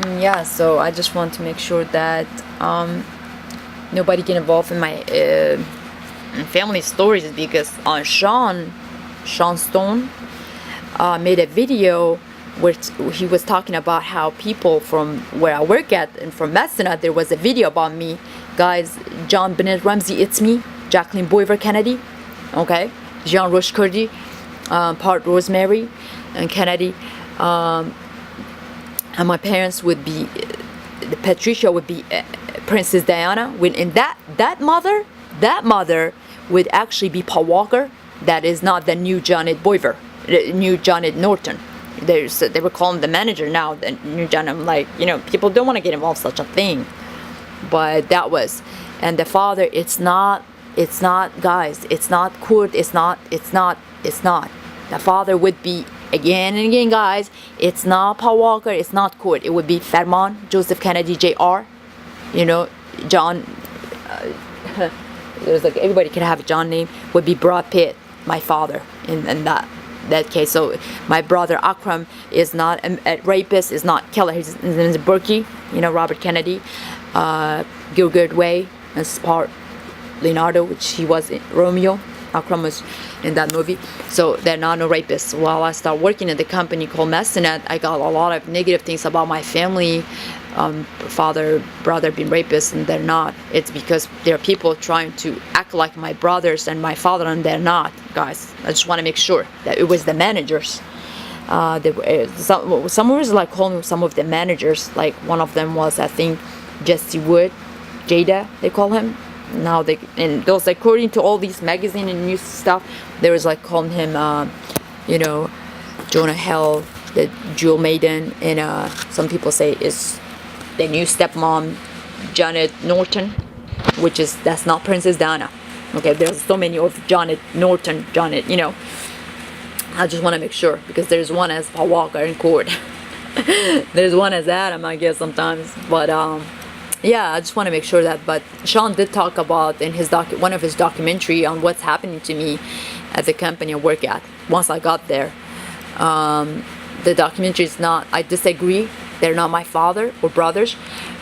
Yeah, so I just want to make sure that nobody get involved in my family stories, because Sean Stone made a video where he was talking about how people from where I work at and from Messina, there was a video about me. Guys, John Bennett Ramsey, it's me, Jacqueline Boiver Kennedy, okay? Jean Roche Kurdi, part Rosemary and Kennedy. And my parents would be, Patricia would be Princess Diana. And that mother would actually be Paul Walker. That is not the new Janet Boiver, the new Janet Norton. They were calling the manager now the new Janet. I'm like, people don't want to get involved in such a thing, but that was. And the father, it's not guys, it's not Kurt, it's not. The father would be, again and again, guys, it's not Paul Walker, it's not Kurt. It would be Ferman, Joseph Kennedy, Jr. John. There's like, everybody can have a John name. Would be Brad Pitt, my father, in that case. So my brother Akram is not a rapist, is not killer. His name is Berkey, Robert Kennedy, Gilbert Way, as part Leonardo, which he was in Romeo. Akram was in that movie. So they're not no rapists. While I started working at the company called Messinet, I got a lot of negative things about my family, father, brother being rapists, and they're not. It's because there are people trying to act like my brothers and my father, and they're not, guys. I just want to make sure that it was the managers. Some was like calling some of the managers, like one of them was, I think, Jesse Wood, Jada, they call him. Now and those, according to all these magazine and news stuff, there was like calling him, Jonah Hill, the Jewel Maiden, and some people say is the new stepmom, Janet Norton, that's not Princess Diana. Okay, there's so many of Janet Norton, I just want to make sure, because there's one as Paul Walker in court. There's one as Adam, I guess, sometimes, but yeah, I just want to make sure that. But Sean did talk about in his one of his documentary on what's happening to me at the company I work at once I got there. The documentary is not, I disagree, they're not my father or brothers,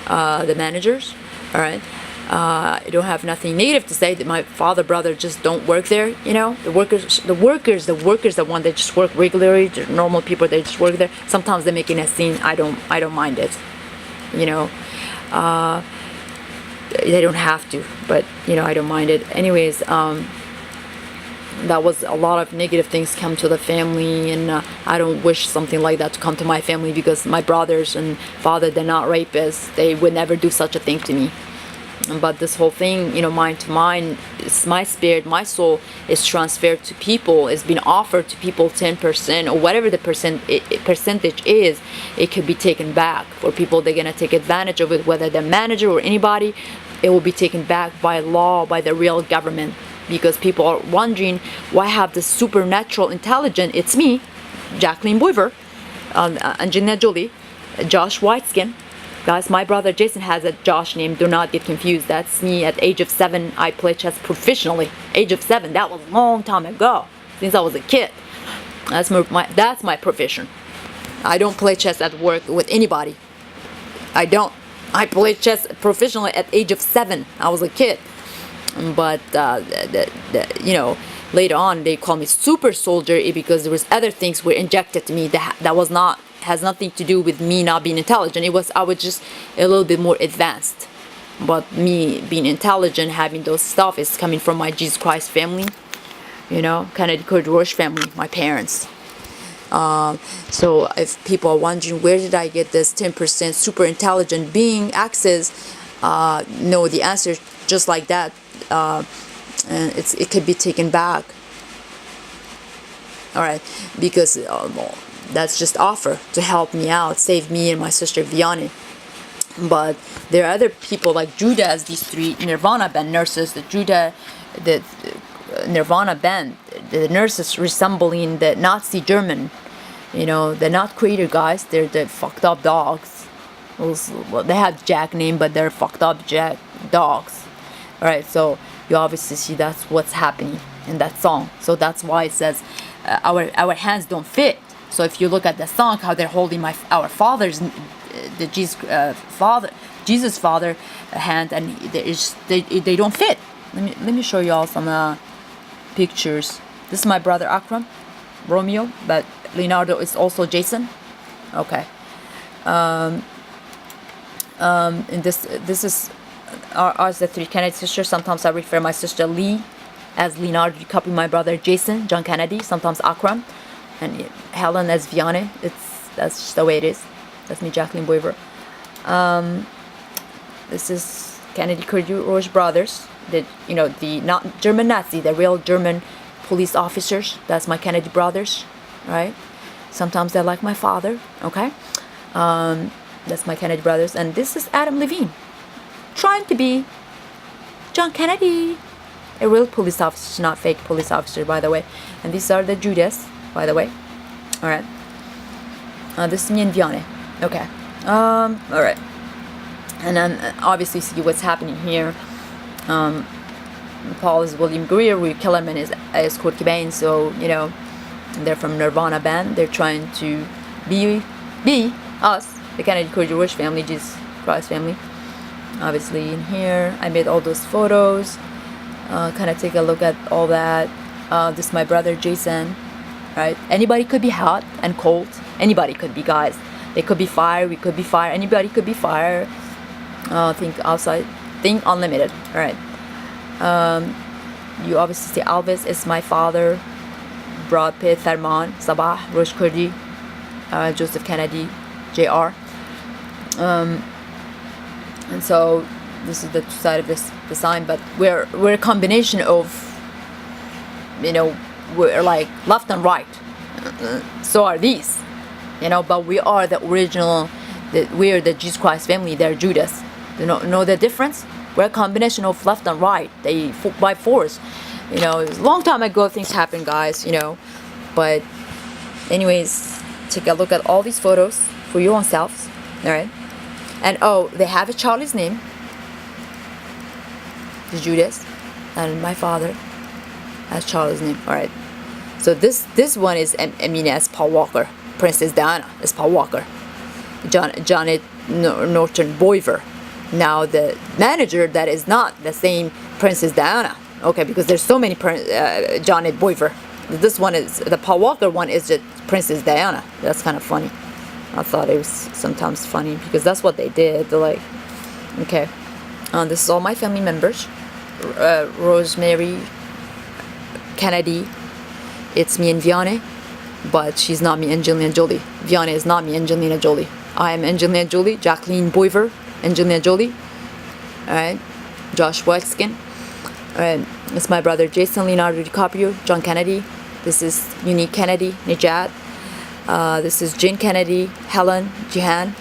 the managers, all right? I don't have nothing negative to say that my father, brother just don't work there, the workers, the one that just work regularly, the normal people, they just work there. Sometimes they're making a scene, I don't mind it, they don't have to, but I don't mind it. Anyways, that was a lot of negative things come to the family, and I don't wish something like that to come to my family, because my brothers and father, they're not rapists. They would never do such a thing to me. But this whole thing, mind to mind, it's my spirit, my soul is transferred to people. It's been offered to people 10% or whatever the percentage is. It could be taken back for people. They're gonna take advantage of it, whether the manager or anybody. It will be taken back by law, by the real government, because people are wondering why have this supernatural intelligence. It's me, Jacqueline Boiver, Angelina Jolie, Josh Whiteskin. Guys, my brother Jason has a Josh name. Do not get confused. That's me at age of 7. I play chess professionally. Age of 7. That was a long time ago. Since I was a kid. That's my profession. I don't play chess at work with anybody. I don't. I played chess professionally at age of 7. I was a kid. But later on they call me super soldier because there was other things were injected to me that was not. Has nothing to do with me not being intelligent. I was just a little bit more advanced. But me being intelligent, having those stuff is coming from my Jesus Christ family, Kennedy Kurd Roche family, my parents. So if people are wondering where did I get this 10% super intelligent being access, no, the answer is just like that, and it could be taken back. All right, because that's just offer to help me out, save me and my sister Vianney. But there are other people like Judas, these 3 Nirvana band nurses, the Nirvana band, the nurses resembling the Nazi German. They're not creator guys, they're the fucked up dogs. They have Jack name, but they're fucked up Jack dogs. Alright, so you obviously see that's what's happening in that song. So that's why it says our hands don't fit. So if you look at the song, how they're holding our father's the Jesus father hand, and they don't fit. Let me show you all some pictures. This is my brother Akram, Romeo, but Leonardo is also Jason. Okay. And this is ours, the three Kennedy sisters. Sometimes I refer my sister Lee as Leonardo DiCaprio, my brother Jason, John Kennedy, sometimes Akram, and Helen as Vianney. That's just the way it is. That's me, Jacqueline Boiver. This is Kennedy Courage brothers. The not German Nazi, the real German police officers. That's my Kennedy brothers, right? Sometimes they're like my father. Okay. That's my Kennedy brothers, and this is Adam Levine, trying to be John Kennedy, a real police officer, not fake police officer, by the way. And these are the Judas, by the way. All right. This is me and Vianney. Okay. All right. And then obviously see what's happening here. Paul is William Greer, Rick Kellerman is Kurt Cobain. So they're from Nirvana band. They're trying to be us, the Kennedy Courage family, Jesus Christ family. Obviously in here, I made all those photos. Kind of take a look at all that. This is my brother Jason. Right? Anybody could be hot and cold. Anybody could be, guys. They could be fire. We could be fire. Anybody could be fire. Think outside. Think unlimited. All right. You obviously see Elvis is my father. Brad Pitt, Farman, Sabah, Rosh Kurdi, Joseph Kennedy, Jr. And so this is the side of this design, but we're a combination of, we're like left and right. So are these, but we are the original. We're the Jesus Christ family. They're Judas. You know the difference? We're a combination of left and right. They by force. It was a long time ago things happened, guys. But anyways, take a look at all these photos for your own selves. All right. And they have a Charlie's name, the Judas, and my father has Charlie's name. All right. So this one is Amina as Paul Walker, Princess Diana as Paul Walker, Janet Norton Boiver. Now the manager that is not the same Princess Diana. Okay, because there's so many Janet Boiver. This one is the Paul Walker one is just Princess Diana. That's kind of funny. I thought it was sometimes funny because that's what they did. They're like, okay, this is all my family members. Rosemary Kennedy, it's me and Vianney, but she's not me, Angelina Jolie. Vianney is not me, Angelina Jolie. I am Angelina Jolie, Jacqueline Boiver, Angelina Jolie. All right, Josh Wexkin. All right, it's my brother Jason, Leonardo DiCaprio, John Kennedy. This is Unique Kennedy, Najat. This is Jane Kennedy, Helen, Jihan.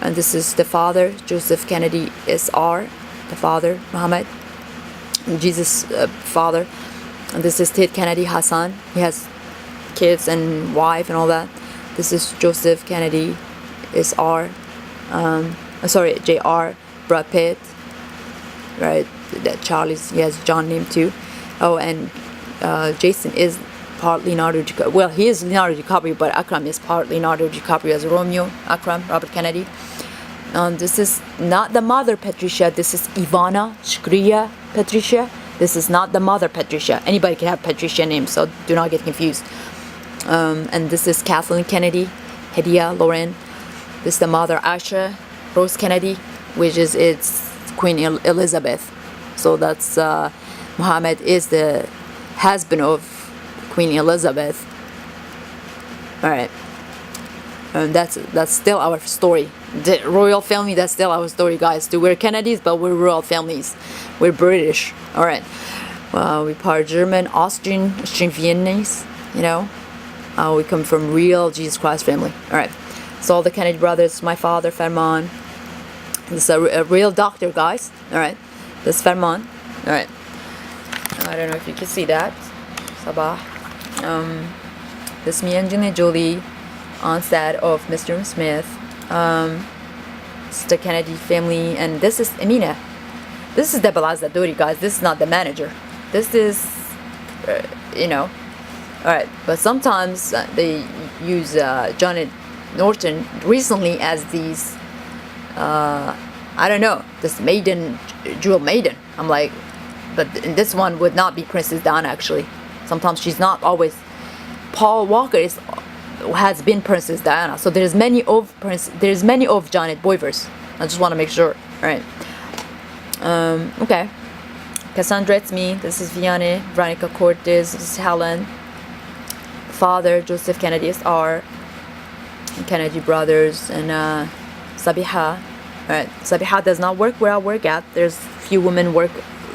And this is the father, Joseph Kennedy S.R., the father, Muhammad, Jesus' father. And this is Ted Kennedy, Hassan. He has kids and wife and all that. This is Joseph Kennedy S.R. J.R., Brad Pitt. Right, that Charlie's, he has John name too. Oh, and Jason is part Leonardo DiCaprio. Well, he is Leonardo DiCaprio, but Akram is part Leonardo DiCaprio as Romeo. Akram, Robert Kennedy. This is not the mother Patricia. This is Ivana Shkriya Patricia. This is not the mother Patricia. Anybody can have Patricia name, so do not get confused. And this is Kathleen Kennedy, Hedia Lauren. This is the mother Asha Rose Kennedy, which is it's Queen Elizabeth. So that's Muhammad is the husband of Queen Elizabeth. All right, and that's still our story. The royal family, that's still our story, guys. We're Kennedys, but we're royal families. We're British. All right, we part German, Austrian Viennese. We come from real Jesus Christ family. All right, so all the Kennedy brothers. My father Farman. This is a real doctor, guys. All right, this is Farman. All right, I don't know if you can see that. Sabah. This is me, Angelina Jolie, on set of Mr. and Smith. It's the Kennedy family, and this is Amina. This is Deborah Zadori, guys. This is not the manager. This is, All right, but sometimes they use Janet Norton recently as these I don't know, this maiden, jewel maiden. I'm like, but in this one would not be Princess Diana actually. Sometimes she's not always. Paul Walker has been Princess Diana. So there's many of Janet Boivers. I just want to make sure. All right. Okay. Cassandra, it's me. This is Vianney, Veronica Cortez. This is Helen. Father Joseph Kennedy is R. Kennedy brothers and Sabiha. Alright, Sabiha does not work where I work at. There's few women work.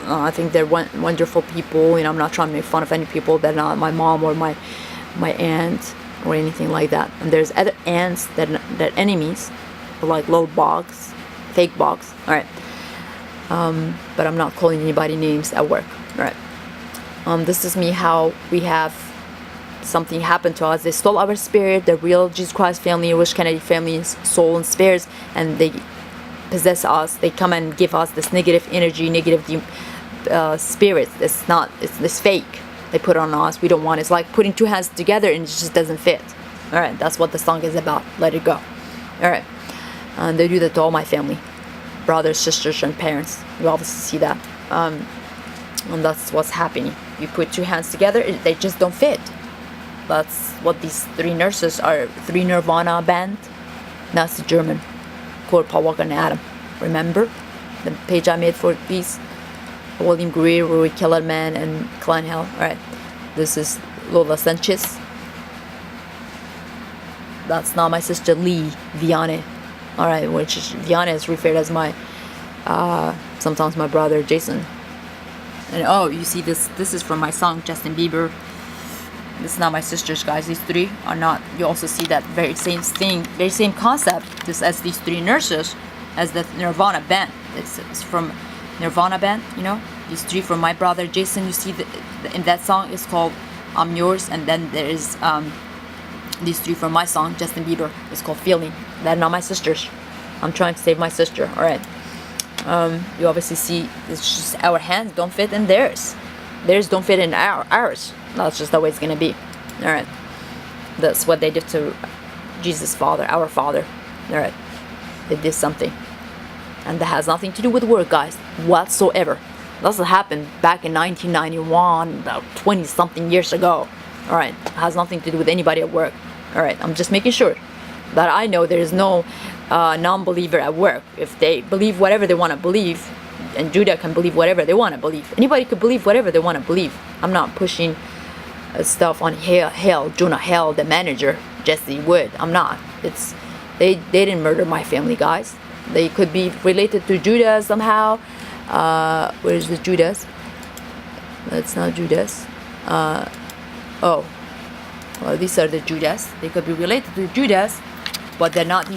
I think they're wonderful people. You know, I'm not trying to make fun of any people. They're not my mom or my aunt or anything like that. And there's other aunts that enemies, like little box, fake box. Alright, but I'm not calling anybody names at work. Alright, this is me. How we have something happened to us. They stole our spirit, the real Jesus Christ family, Bush Kennedy family's soul and spirits, and they possess us. They come and give us this negative energy, negative spirits. It's this fake they put on us. We don't want it. It's like putting two hands together and it just doesn't fit. Alright, that's what the song is about. Let it go. Alright, and they do that to all my family, brothers, sisters, and parents. You obviously see that, and that's what's happening. You put two hands together, they just don't fit. That's what these three nurses are. Three Nirvana band. Nazi German. Called Paul Walker and Adam. Remember the page I made for Peace? William Greer, Roy Kellerman, and Klein Hell. Alright. This is Lola Sanchez. That's not my sister Lee Vianney. Alright, which is, Vianney is referred as my sometimes my brother Jason. And oh, you see this is from my song Justin Bieber. This is not my sisters, guys. These three are not. You also see that very same thing, very same concept. This as these three nurses, as the Nirvana band. It's from Nirvana band. You know, these three from my brother Jason. You see in that song it's called "I'm Yours," and then there is these three from my song Justin Bieber. It's called "Feeling." They're not my sisters. I'm trying to save my sister. All right. You obviously see it's just our hands don't fit in theirs. Theirs don't fit in ours. That's just the way it's gonna be. Alright. That's what they did to Jesus' Father, our Father. Alright. They did something. And that has nothing to do with work, guys. Whatsoever. That's what happened back in 1991, about 20 something years ago. Alright. It has nothing to do with anybody at work. Alright. I'm just making sure that I know there is no non-believer at work. If they believe whatever they want to believe, and Judah can believe whatever they want to believe. Anybody could believe whatever they want to believe. I'm not pushing stuff on Jonah Hill, the manager, Jesse Wood. I'm not. It's they didn't murder my family, guys. They could be related to Judah somehow. Where's the Judas? That's not Judas. Oh, well, these are the Judas. They could be related to Judas, but they're not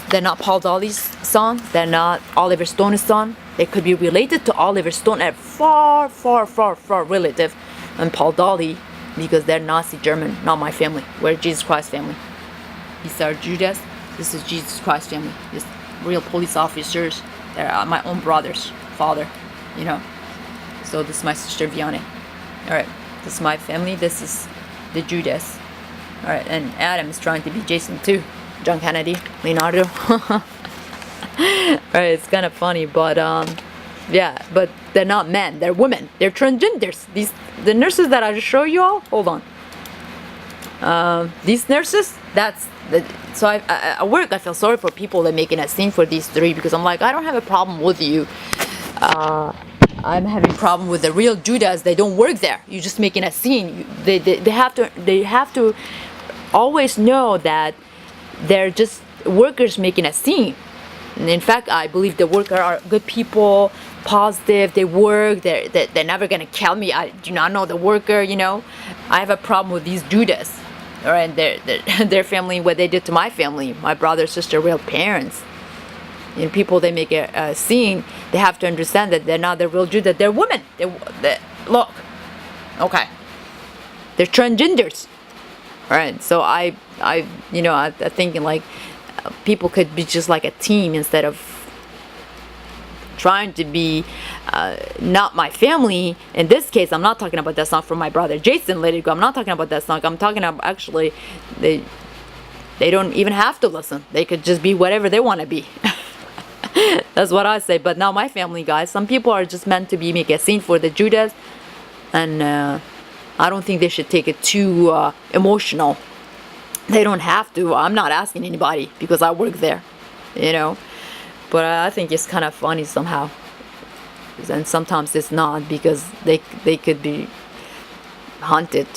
they're not Paul Dolly's son. They're not Oliver Stone's son. They could be related to Oliver Stone, a far relative, and Paul Dolly, because they're Nazi German, not my family. We're Jesus Christ family. These are Judas. This is Jesus Christ family. These real police officers. They're my own brother's father, you know. So this is my sister Vianney. All right, this is my family. This is the Judas. All right, and Adam is trying to be Jason too. John Kennedy, Leonardo. Alright, it's kind of funny, but yeah, but they're not men, they're women, they're transgenders. The nurses that I just show you all, hold on. These nurses, so I at work I feel sorry for people that making a scene for these three, because I'm like, I don't have a problem with you. I'm having a problem with the real Judas. They don't work there. You're just making a scene. They have to always know that they're just workers making a scene. And in fact, I believe the workers are good people, positive. They work. They're never gonna kill me. I do not know the worker. You know, I have a problem with these Judas, all right, their family, what they did to my family, my brother, sister, real parents. You know, people they make a scene. They have to understand that they're not the real Judas. They're women. They look, okay. They're transgenders. All right, so I thinking like people could be just like a team instead of trying to be not my family. In this case, I'm not talking about that song from my brother Jason, Let It Go. I'm not talking about that song. I'm talking about actually they don't even have to listen. They could just be whatever they want to be. That's what I say. But now my family, guys, some people are just meant to be make a scene for the Judas, and I don't think they should take it too emotional. They don't have to. I'm not asking anybody because I work there, you know. But I think it's kind of funny somehow, and sometimes it's not because they could be hunted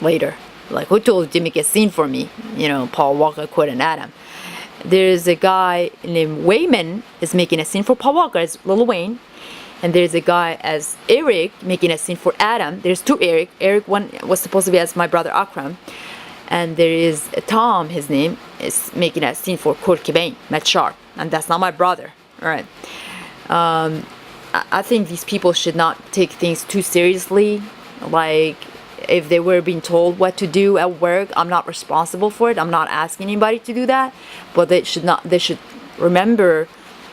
later. Like, who told you to make a scene for me? You know, Paul Walker quoting Adam. There's a guy named Wayman is making a scene for Paul Walker as Lil Wayne, and there's a guy as Eric making a scene for Adam. There's two Eric. Eric one was supposed to be as my brother Akram, and there is Tom. His name is making a scene for Kurt Cobain, Matt Sharp, and that's not my brother. All right. I think these people should not take things too seriously. Like, if they were being told what to do at work, I'm not responsible for it. I'm not asking anybody to do that. But they should remember,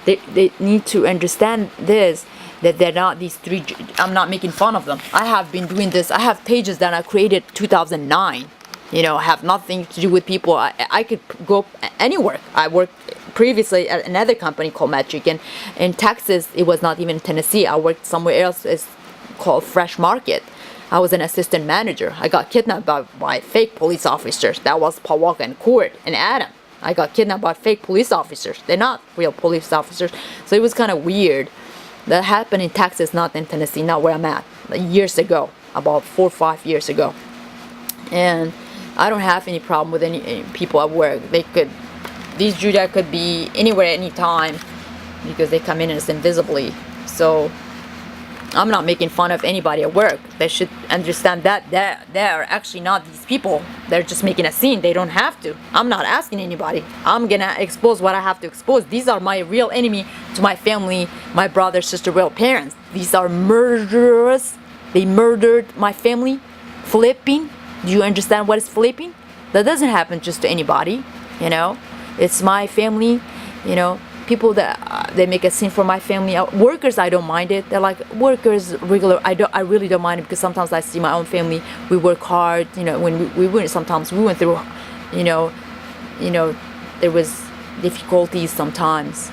they need to understand this, that they're not these three. I'm not making fun of them. I have been doing this. I have pages that I created 2009. You know, have nothing to do with people. I could go anywhere. I worked previously at another company called Metric, and in Texas, it was not even Tennessee. I worked somewhere else. It's called Fresh Market. I was an assistant manager. I got kidnapped by fake police officers. That was Paul Walker and Kurt and Adam. I got kidnapped by fake police officers. They're not real police officers. So it was kind of weird. That happened in Texas, not in Tennessee, not where I'm at. Years ago, about 4 or 5 years ago. And I don't have any problem with any people at work. These Judah could be anywhere, anytime, because they come in as invisibly. So I'm not making fun of anybody at work. They should understand that they're actually not these people. They're just making a scene. They don't have to. I'm not asking anybody. I'm gonna expose what I have to expose. These are my real enemy to my family, my brother, sister, real parents. These are murderers. They murdered my family. Flipping. Do you understand what is flipping? That doesn't happen just to anybody, you know. It's my family, you know. People that they make a scene for my family. Workers, I don't mind it. They're like workers, regular. I really don't mind it because sometimes I see my own family. We work hard, you know. When we went, sometimes we went through, you know, there was difficulties sometimes,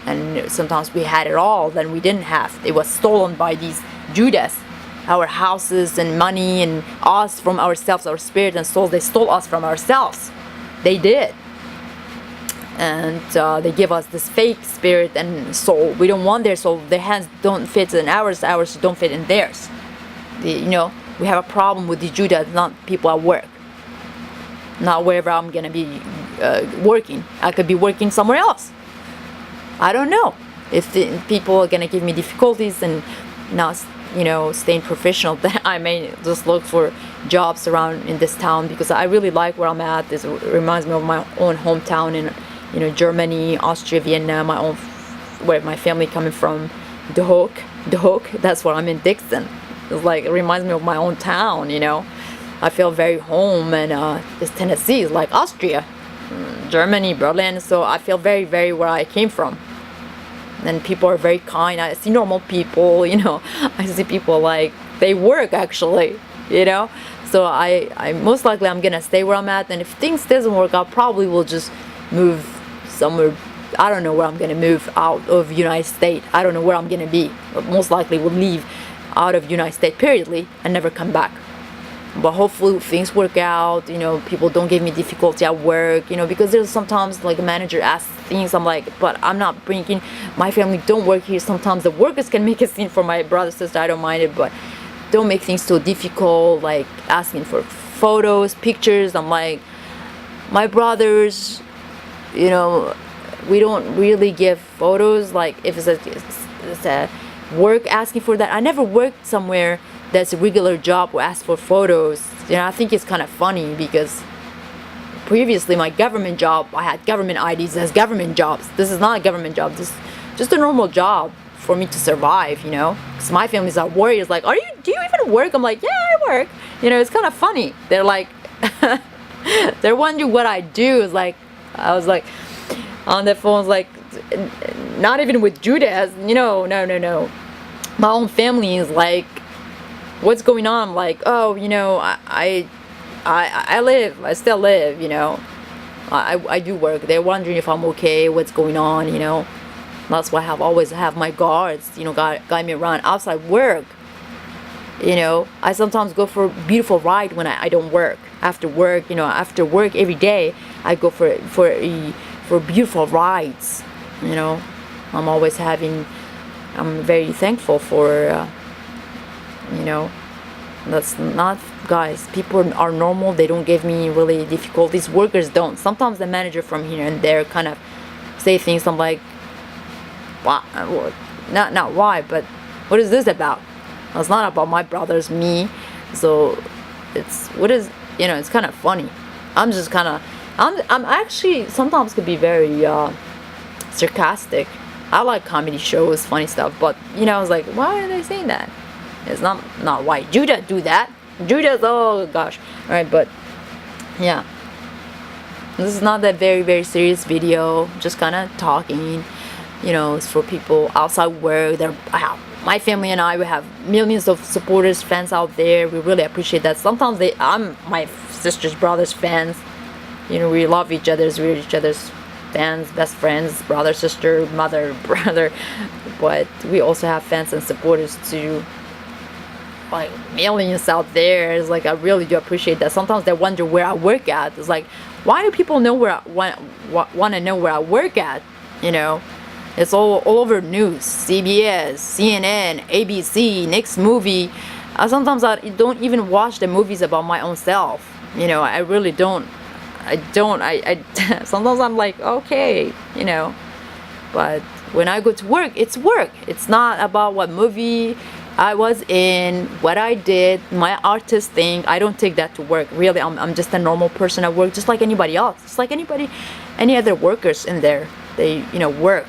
and sometimes we had it all. Then we didn't have. It was stolen by these Judas. Our houses and money and us from ourselves, our spirit and souls. They stole us from ourselves. They did. And they give us this fake spirit and soul. We don't want their soul. Their hands don't fit in ours. Ours don't fit in theirs. You know, we have a problem with the Judah, not people at work. Not wherever I'm going to be working. I could be working somewhere else. I don't know. If people are going to give me difficulties and not, you know, staying professional, then I may just look for jobs around in this town because I really like where I'm at. This reminds me of my own hometown in, you know, Germany, Austria, Vienna, my own, where my family coming from, The Hook. That's where I'm in, Dixon. It's like, it reminds me of my own town, you know. I feel very home, and this Tennessee is like Austria, Germany, Berlin. So I feel very, very where I came from. And people are very kind. I see normal people, you know. I see people like they work actually, you know. So I most likely I'm gonna stay where I'm at. And if things doesn't work out, probably will just move somewhere. I don't know where I'm gonna move out of United States. I don't know where I'm gonna be. But most likely will leave out of United States periodly and never come back. But hopefully things work out, you know, people don't give me difficulty at work, you know, because there's sometimes like a manager asks things, I'm like, but I'm not bringing, my family don't work here. Sometimes the workers can make a scene for my brother, sister, I don't mind it, but don't make things so difficult, like asking for photos, pictures. I'm like, my brothers, you know, we don't really give photos, like if it's a work asking for that. I never worked somewhere that's a regular job or ask for photos. You know, I think it's kind of funny because previously my government job, I had government IDs as government jobs. This is not a government job. This is just a normal job for me to survive, you know. Because my family's are worried. It's like, do you even work? I'm like, yeah, I work. You know, it's kind of funny. They're like, they're wondering what I do. It's like, I was like, on the phone, like, not even with Judas, you know, no. My own family is like, what's going on? I'm like, oh, you know, I still live, you know. I do work. They're wondering if I'm okay, what's going on, you know. That's why I have always have my guards, guide me around outside work. I sometimes go for a beautiful ride when I don't work. After work, after work every day, I go for beautiful rides. I'm always having. I'm very thankful for. That's not, guys. People are normal. They don't give me really difficulties. Workers don't. Sometimes the manager from here and there kind of say things. I'm like, why? Not why, but what is this about? It's not about my brothers, me. So it's it's kind of funny. I'm actually sometimes could be very sarcastic. I like comedy shows, funny stuff, but I was like, why are they saying that? It's not why Judah do that. Judah's, oh gosh. All right, but yeah, this is not that very very serious video. Just kind of talking. It's for people outside work. My family and we have millions of supporters, fans out there. We really appreciate that. Sometimes I'm my sister's brother's fans. We love each other's. We're each other's fans, best friends, brother, sister, mother, brother. But we also have fans and supporters too. Like millions out there. It's like I really do appreciate that. Sometimes they wonder where I work at. It's like, why do people know where want to know where I work at? It's all over news. CBS, CNN, ABC, next movie. Sometimes I don't even watch the movies about my own self. I really don't. I sometimes I'm like, okay, but when I go to work, it's work. It's not about what movie I was in, what I did, my artist thing. I don't take that to work. Really, I'm just a normal person at work, just like anybody else. Just like any other workers in there. They, work.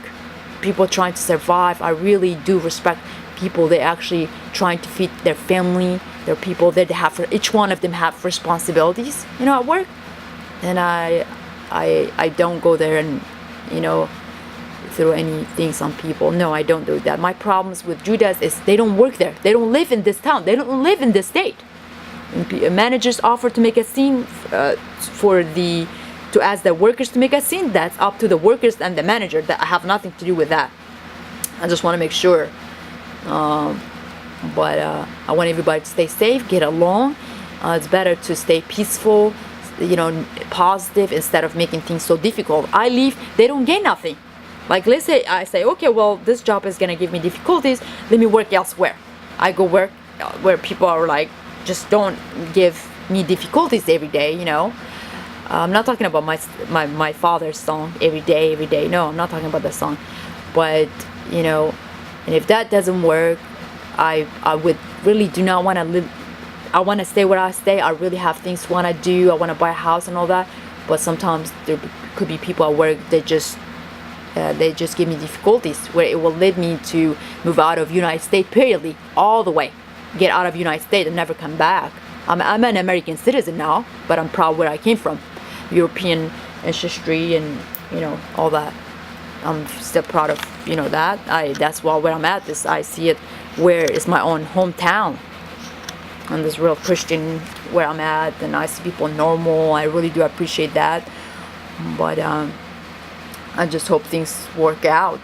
People trying to survive. I really do respect people. They actually trying to feed their family, their people that they have. Each one of them have responsibilities, at work. And I don't go there and, throw any things on people. No, I don't do that. My problems with Judas is they don't work there. They don't live in this town. They don't live in this state. And managers offer to make a scene to ask the workers to make a scene. That's up to the workers and the manager. That I have nothing to do with that. I just want to make sure. But I want everybody to stay safe, get along. It's better to stay peaceful, positive instead of making things so difficult. I leave, they don't gain nothing. Like, let's say I say, okay, well, this job is gonna give me difficulties. Let me work elsewhere. I go work where people are like, just don't give me difficulties every day. I'm not talking about my father's song every day. No, I'm not talking about that song. But and if that doesn't work, I would really do not want to live. I want to stay where I stay. I really have things want to do. I want to buy a house and all that. But sometimes there could be people at work that just give me difficulties where it will lead me to move out of United States periodly, all the way, get out of United States and never come back. I'm an American citizen now, but I'm proud where I came from, European ancestry and all that. I'm still proud of that. That's where I'm at. I see it where it's my own hometown. And this real Christian where I'm at, and I see people normal. I really do appreciate that. But I just hope things work out,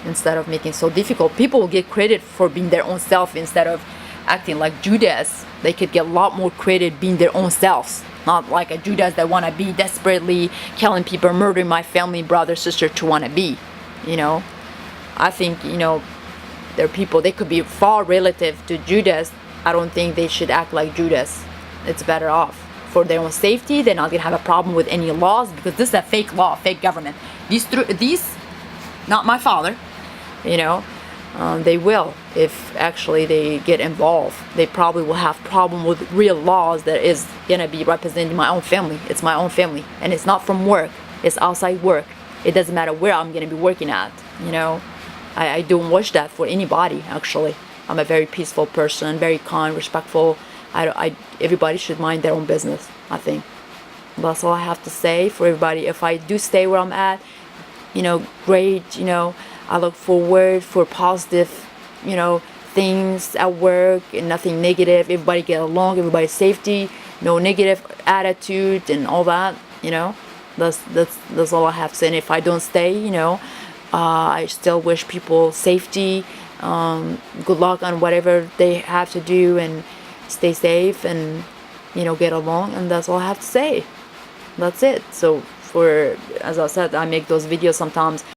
instead of making it so difficult. People will get credit for being their own self instead of acting like Judas. They could get a lot more credit being their own selves. Not like a Judas that want to be desperately killing people, murdering my family, brother, sister to want to be, I think, there are people, they could be far relative to Judas. I don't think they should act like Judas. It's better off. For their own safety, they're not going to have a problem with any laws because this is a fake law, fake government. These, not my father, they will if actually they get involved. They probably will have problem with real laws that is going to be representing my own family. It's my own family. And it's not from work. It's outside work. It doesn't matter where I'm going to be working at, I don't wish that for anybody, actually. I'm a very peaceful person, very kind, respectful. Everybody should mind their own business, I think. That's all I have to say for everybody. If I do stay where I'm at, great, I look forward for positive, things at work and nothing negative. Everybody get along, everybody's safety, no negative attitude and all that, That's all I have to say. And if I don't stay, I still wish people safety, good luck on whatever they have to do, and stay safe, and get along. And that's all I have to say. That's it. So as I said, I make those videos sometimes